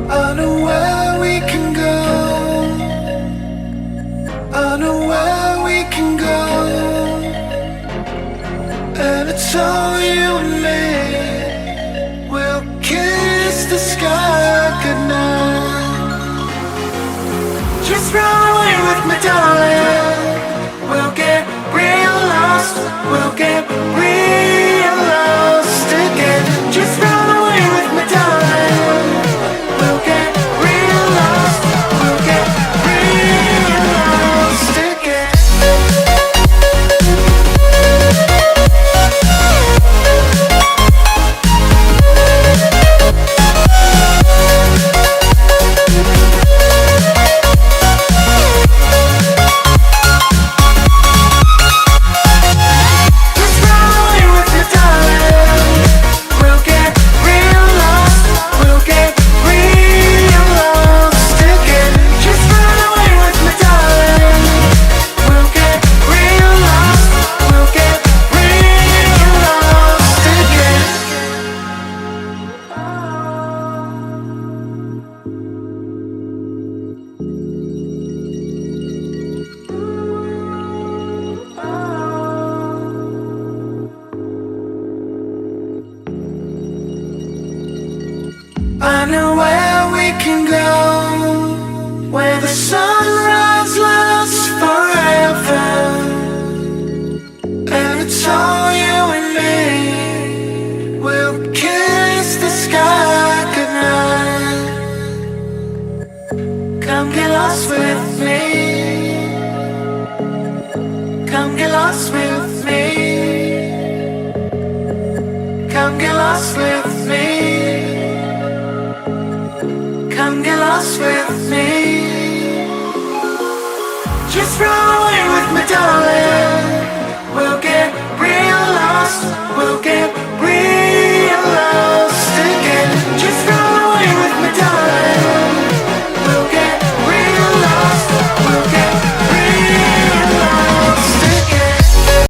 I know where we can go. I know where we can go. And it's all you and me. We'll kiss the sky goodnight. Just run away with me, darling. We'll get real lost. We'll get real lost again. Just run away with me, darling. We'll get real lost. We'll get real lost again. Just run away with me, darling. We'll get real lost. We'll get real lost again. Just run away with me, darling. We'll get real lost. We'll get real lost again. I know where we can go, where the sunrise lasts forever. And it's all you and me. We'll kiss the sky goodnight. Come get lost with me. Come get lost with me. Come get lost with me. Come get lost with me. Just run away with me, darling. We'll get real lost. We'll get